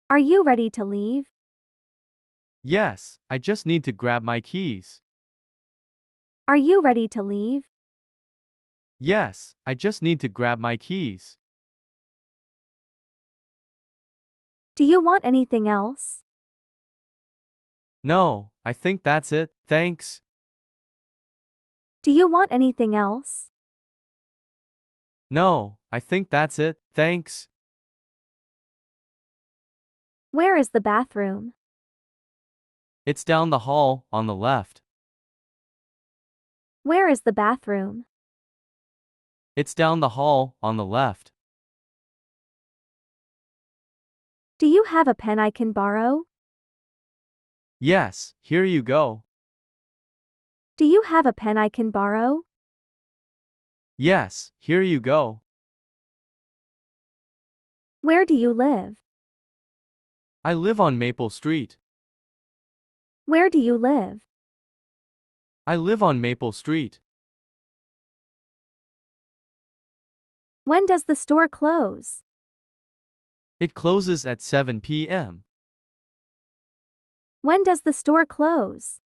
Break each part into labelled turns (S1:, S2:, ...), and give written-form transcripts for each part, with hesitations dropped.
S1: Are you ready to leave?
S2: Yes, I just need to grab my keys.
S1: Are you ready to leave?
S2: Yes, I just need to grab my keys.
S1: Do you want anything else?
S2: No, I think that's it, thanks.
S1: Do you want anything else?
S2: No, I think that's it, thanks.
S1: Where is the bathroom?
S2: It's down the hall, on the left.
S1: Where is the bathroom?
S2: It's down the hall, on the left.
S1: Do you have a pen I can borrow?
S2: Yes, here you go.
S1: Do you have a pen I can borrow?
S2: Yes, here you go.
S1: Where do you live?
S2: I live on Maple Street.
S1: Where do you live?
S2: I live on Maple Street.
S1: When does the store close?
S2: It closes at 7 p.m.
S1: When does the store close?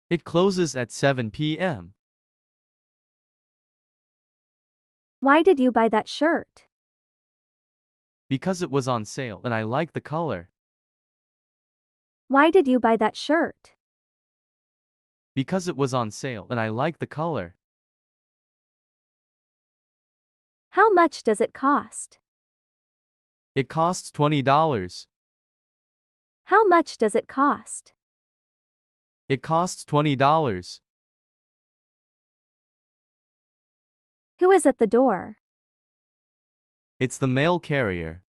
S2: It closes at 7 p.m.
S1: Why did you buy that shirt?
S2: Because it was on sale and I like the color.
S1: Why did you buy that shirt?
S2: Because it was on sale and I like the color.
S1: How much does it cost?
S2: It costs $20.
S1: How much does it cost?
S2: It costs $20.
S1: Who is at the door?
S2: It's the mail carrier.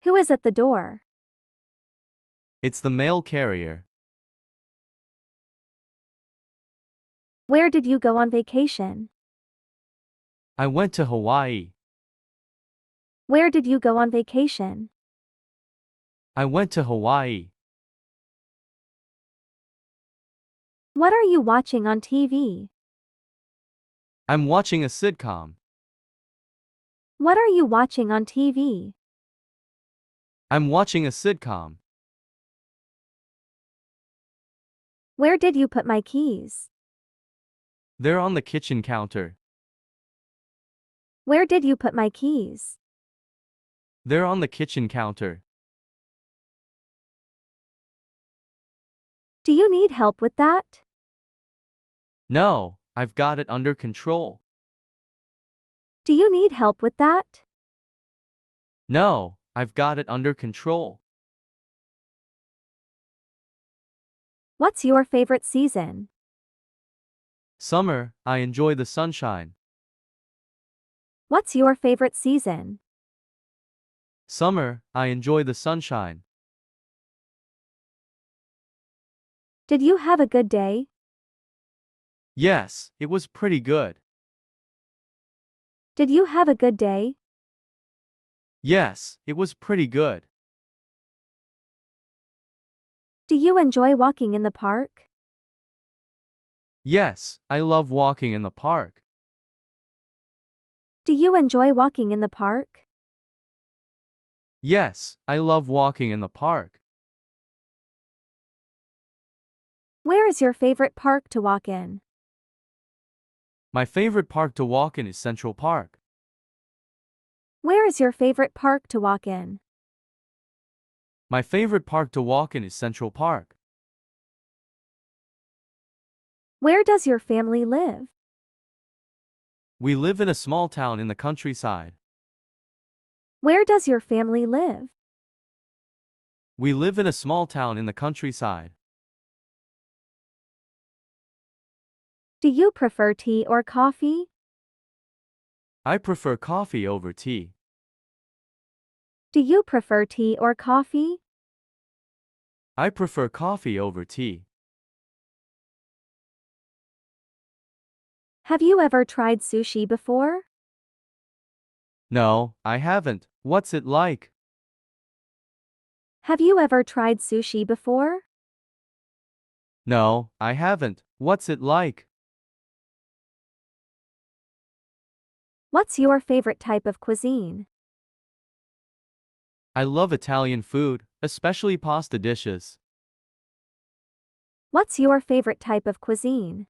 S1: Who is at the door?
S2: It's the mail carrier.
S1: Where did you go on vacation?
S2: I went to Hawaii.
S1: Where did you go on vacation?
S2: I went to Hawaii.
S1: What are you watching on TV?
S2: I'm watching a sitcom.
S1: What are you watching on TV?
S2: I'm watching a sitcom.
S1: Where did you put my keys?
S2: They're on the kitchen counter.
S1: Where did you put my keys?
S2: They're on the kitchen counter.
S1: Do you need help with that?
S2: No, I've got it under control.
S1: Do you need help with that?
S2: No, I've got it under control.
S1: What's your favorite season?
S2: Summer, I enjoy the sunshine.
S1: What's your favorite season?
S2: Summer, I enjoy the sunshine.
S1: Did you have a good day?
S2: Yes, it was pretty good.
S1: Did you have a good day?
S2: Yes, it was pretty good.
S1: Do you enjoy walking in the park?
S2: Yes, I love walking in the park.
S1: Do you enjoy walking in the park?
S2: Yes, I love walking in the park.
S1: Where is your favorite park to walk in?
S2: My favorite park to walk in is Central Park.
S1: Where is your favorite park to walk in?
S2: My favorite park to walk in is Central Park.
S1: Where does your family live?
S2: We live in a small town in the countryside.
S1: Where does your family live?
S2: We live in a small town in the countryside.
S1: Do you prefer tea or coffee?
S2: I prefer coffee over tea.
S1: Do you prefer tea or coffee?
S2: I prefer coffee over tea.
S1: Have you ever tried sushi before?
S2: No, I haven't. What's it like?
S1: Have you ever tried sushi before?
S2: No, I haven't. What's it like?
S1: What's your favorite type of cuisine?
S2: I love Italian food, especially pasta dishes.
S1: What's your favorite type of cuisine?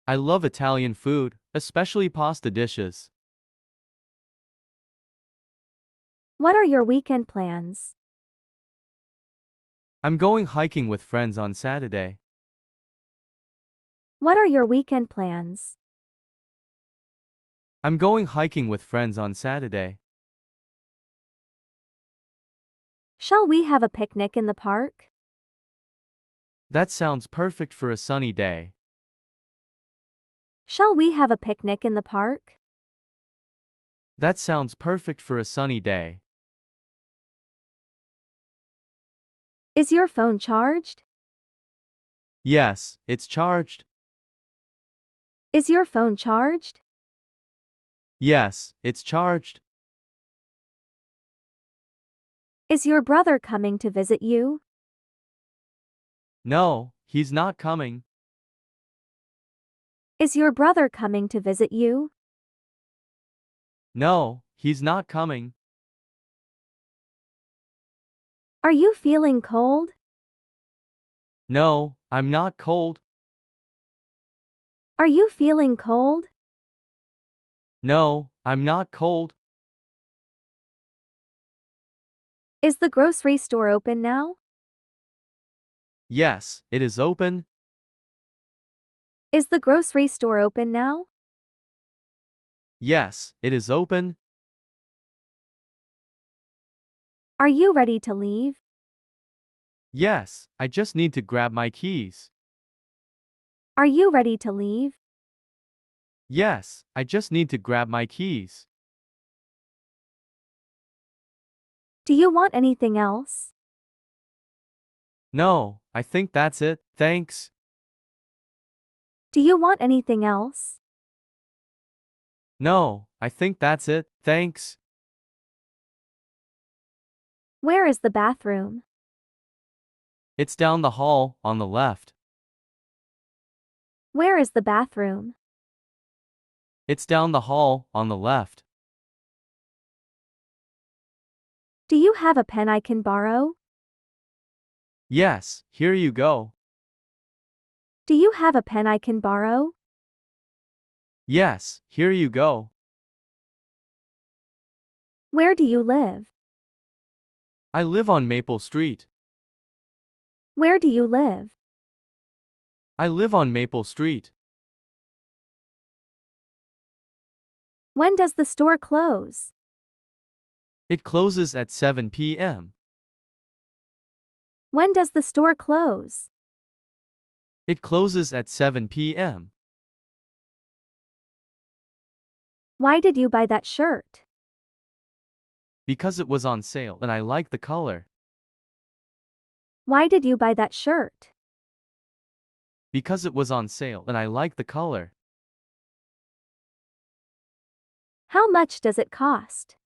S2: I love Italian food, especially pasta dishes.
S1: What are your weekend plans?
S2: I'm going hiking with friends on Saturday.
S1: What are your weekend plans?
S2: I'm going hiking with friends on Saturday.
S1: Shall we have a picnic in the park?
S2: That sounds perfect for a sunny day.
S1: Shall we have a picnic in the park?
S2: That sounds perfect for a sunny day.
S1: Is your phone charged?
S2: Yes, it's charged.
S1: Is your phone charged?
S2: Yes, it's charged.
S1: Is your brother coming to visit you?
S2: No, he's not coming.
S1: Is your brother coming to visit you?
S2: No, he's not coming.
S1: Are you feeling cold?
S2: No, I'm not cold.
S1: Are you feeling cold?
S2: No, I'm not cold.
S1: Is the grocery store open now?
S2: Yes, it is open.
S1: Is the grocery store open now?
S2: Yes, it is open.
S1: Are you ready to leave?
S2: Yes, I just need to grab my keys.
S1: Are you ready to leave?
S2: Yes, I just need to grab my keys.
S1: Do you want anything else?
S2: No, I think that's it, thanks.
S1: Do you want anything else?
S2: No, I think that's it, thanks.
S1: Where is the bathroom?
S2: It's down the hall, on the left.
S1: Where is the bathroom?
S2: It's down the hall, on the left.
S1: Do you have a pen I can borrow?
S2: Yes, here you go.
S1: Do you have a pen I can borrow?
S2: Yes, here you go.
S1: Where do you live?
S2: I live on Maple Street.
S1: Where do you live?
S2: I live on Maple Street.
S1: When does the store close?
S2: It closes at 7 p.m.
S1: When does the store close?
S2: It closes at 7 p.m.
S1: Why did you buy that shirt?
S2: Because it was on sale and I like the color.
S1: Why did you buy that shirt?
S2: Because it was on sale and I like the color.
S1: How much does it cost?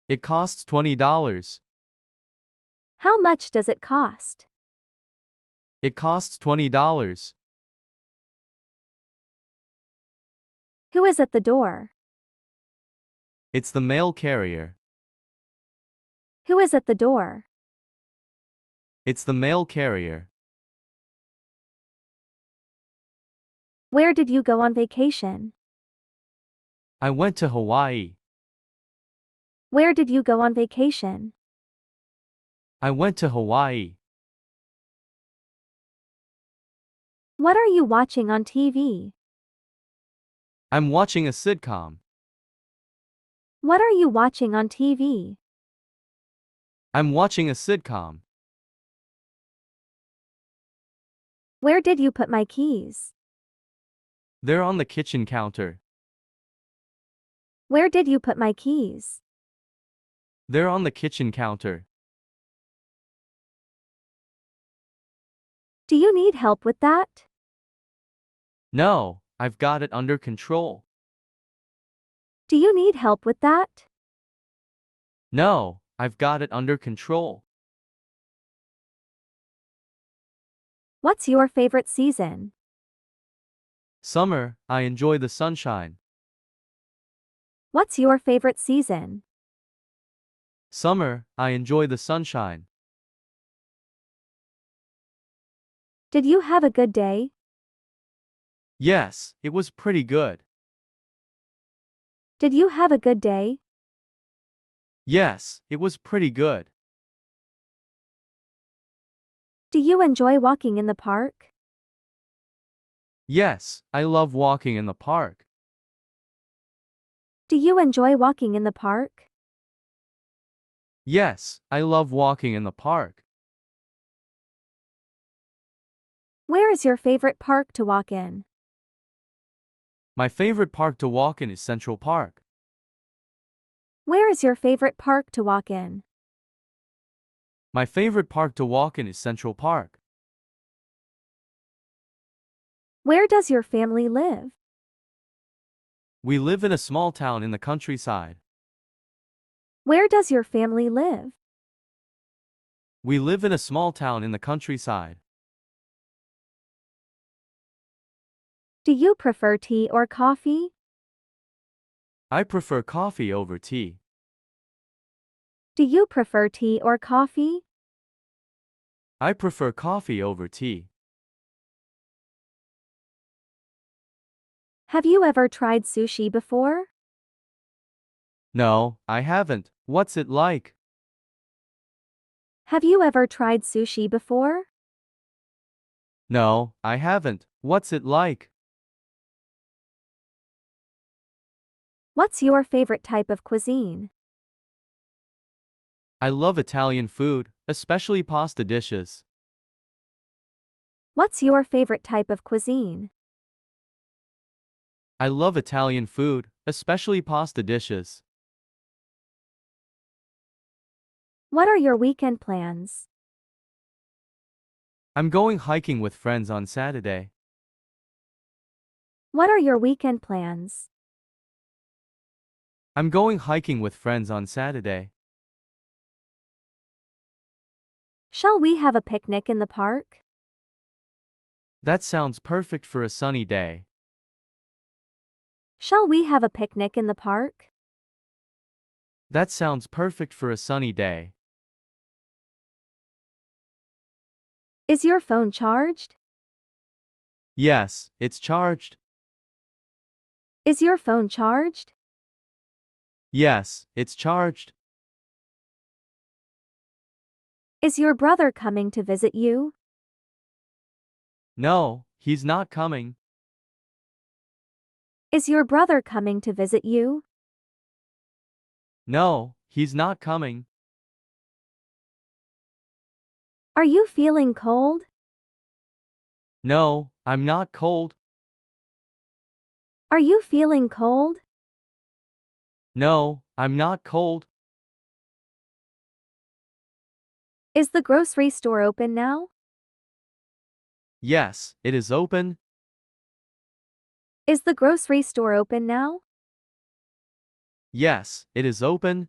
S2: It costs $20.
S1: How much does it cost?
S2: It costs $20.
S1: Who is at the door?
S2: It's the mail carrier.
S1: Who is at the door?
S2: It's the mail carrier.
S1: Where did you go on vacation?
S2: I went to Hawaii.
S1: Where did you go on vacation?
S2: I went to Hawaii.
S1: What are you watching on TV?
S2: I'm watching a sitcom.
S1: What are you watching on TV?
S2: I'm watching a sitcom.
S1: Where did you put my keys?
S2: They're on the kitchen counter.
S1: Where did you put my keys?
S2: They're on the kitchen counter.
S1: Do you need help with that?
S2: No, I've got it under control.
S1: Do you need help with that?
S2: No, I've got it under control.
S1: What's your favorite season?
S2: Summer, I enjoy the sunshine.
S1: What's your favorite season?
S2: Summer, I enjoy the sunshine.
S1: Did you have a good day?
S2: Yes, it was pretty good.
S1: Did you have a good day?
S2: Yes, it was pretty good.
S1: Do you enjoy walking in the park?
S2: Yes, I love walking in the park.
S1: Do you enjoy walking in the park?
S2: Yes, I love walking in the park.
S1: Where is your favorite park to walk in?
S2: My favorite park to walk in is Central Park.
S1: Where is your favorite park to walk in?
S2: My favorite park to walk in is Central Park.
S1: Where does your family live?
S2: We live in a small town in the countryside.
S1: Where does your family live?
S2: We live in a small town in the countryside.
S1: Do you prefer tea or coffee?
S2: I prefer coffee over tea.
S1: Do you prefer tea or coffee?
S2: I prefer coffee over tea.
S1: Have you ever tried sushi before?
S2: No, I haven't. What's it like?
S1: Have you ever tried sushi before?
S2: No, I haven't. What's it like?
S1: What's your favorite type of cuisine?
S2: I love Italian food, especially pasta dishes.
S1: What's your favorite type of cuisine?
S2: I love Italian food, especially pasta dishes.
S1: What are your weekend plans?
S2: I'm going hiking with friends on Saturday.
S1: What are your weekend plans?
S2: I'm going hiking with friends on Saturday.
S1: Shall we have a picnic in the park?
S2: That sounds perfect for a sunny day.
S1: Shall we have a picnic in the park?
S2: That sounds perfect for a sunny day.
S1: Is your phone charged?
S2: Yes, it's charged.
S1: Is your phone charged?
S2: Yes, it's charged.
S1: Is your brother coming to visit you?
S2: No, he's not coming.
S1: Is your brother coming to visit you?
S2: No, he's not coming.
S1: Are you feeling cold?
S2: No, I'm not cold.
S1: Are you feeling cold?
S2: No, I'm not cold.
S1: Is the grocery store open now?
S2: Yes, it is open.
S1: Is the grocery store open now?
S2: Yes, it is open.